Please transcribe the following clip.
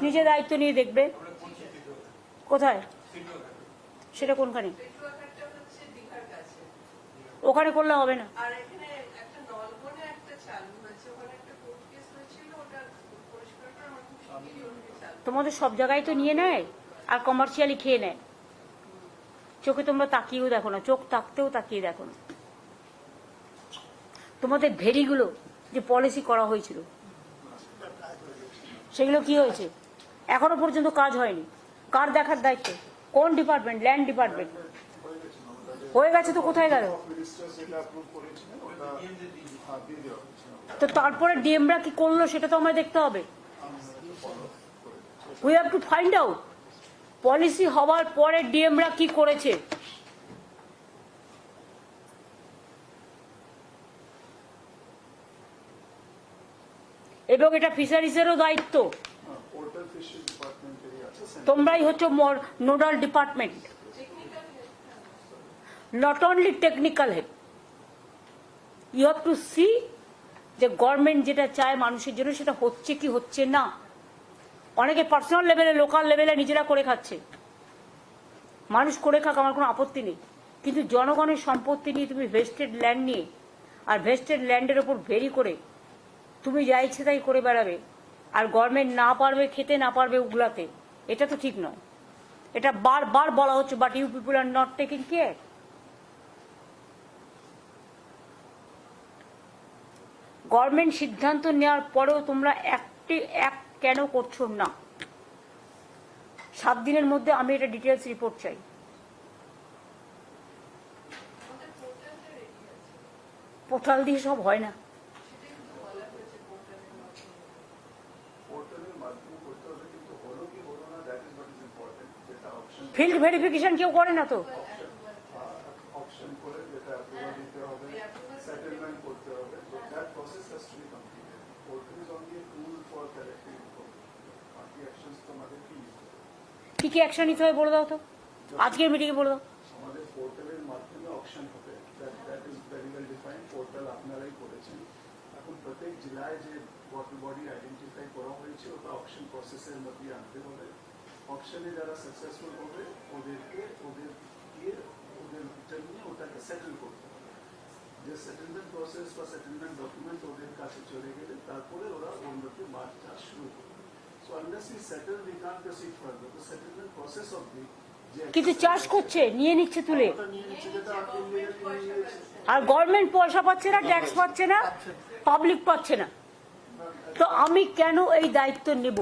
নিজে দায়িত্ব নিয়ে দেখবে কোথায় সেটা কোনখানে ওখানে করলে হবে না। তোমাদের সব জায়গায় তো নিয়ে নেয় আর কমার্শিয়ালি খেয়ে নেয়। চোখে তোমরা তাকিয়েও দেখো না, চোখ তাকতেও তাকিয়ে দেখো না। তোমাদের ভেরিগুলো যে পলিসি করা হয়েছিল সেগুলো কি হয়েছে? এখনো পর্যন্ত কাজ হয়নি। কার দেখার দায়িত্ব? কোন ডিপার্টমেন্ট? Land department. হয়ে গেছে তো কোথায় গেল? তো তারপরে ডিএমরা কি করলো সেটা তো আমায় দেখতে হবে। We have to find out policy হওয়ার পরে ডিএমরা কি করেছে। এবং এটা ফিশারিজেরও দায়িত্ব। তোমরাই হচ্ছে nodal department, not only technical help. You have to see যে গভর্নমেন্ট যেটা চায় মানুষের জন্য সেটা হচ্ছে কি হচ্ছে না। অনেকে পার্সোনাল লেভেলে, লোকাল লেভেলে নিজেরা করে খাচ্ছে। মানুষ করে খাক, আমার কোনো আপত্তি নেই, কিন্তু জনগণের সম্পত্তি নিয়ে তুমি ভেস্টেড ল্যান্ড নিয়ে আর ভেস্টেড ল্যান্ডের ওপর ভেরি করে তুমি যা ইচ্ছে তাই করে বেড়াবে আর গভর্নমেন্ট না পারবে খেতে, না পারবে উগলাতে, এটা তো ঠিক নয়। এটা বারবার বলা হচ্ছে, but you people are not taking care. Government সিদ্ধান্ত নেওয়ার পরেও তোমরা এক কেন করছো না? 7 দিনের মধ্যে আমি এটা ডিটেলস রিপোর্ট চাই। পোর্টাল দিয়ে সব হয় না। ফিল্ড ভেরিফিকেশন কেউ করে না তো। কি কি অ্যাকশন নিতে হবে বলে দাও তো, আজকের মিটিংয়ে বলে দাও। আমাদের পোর্টালের মাধ্যমে অকশন হবে, that is very well defined. Portal আপনারাই করেছেন। এখন প্রত্যেক জেলায় যে ওয়াটার বডি আইডেন্টিফাই করা হয়েছে ওটা অকশন প্রসেসের মধ্যে আনতে হবে। অকশনে যারা সাকসেসফুল হবে ওদেরকে ওদের নিয়ে ওটাকে সেটেল করতে হবে। যে সেটেলমেন্ট প্রসেস বা সেটেলমেন্ট ডকুমেন্ট ওদের কাছে চলে গেলে তারপরে ওরা ওর মধ্যে মাছ চাষ শুরু করবে। So unless we settle, we can't proceed further. The settlement process of the কিন্তু চাষ করছে, নিয়ে নিচ্ছে তুলে, আর গভর্নমেন্ট পয়সা পাচ্ছে না, ট্যাক্স পাচ্ছে না, পাবলিক পাচ্ছে না। তো আমি কেন এই দায়িত্ব নেব?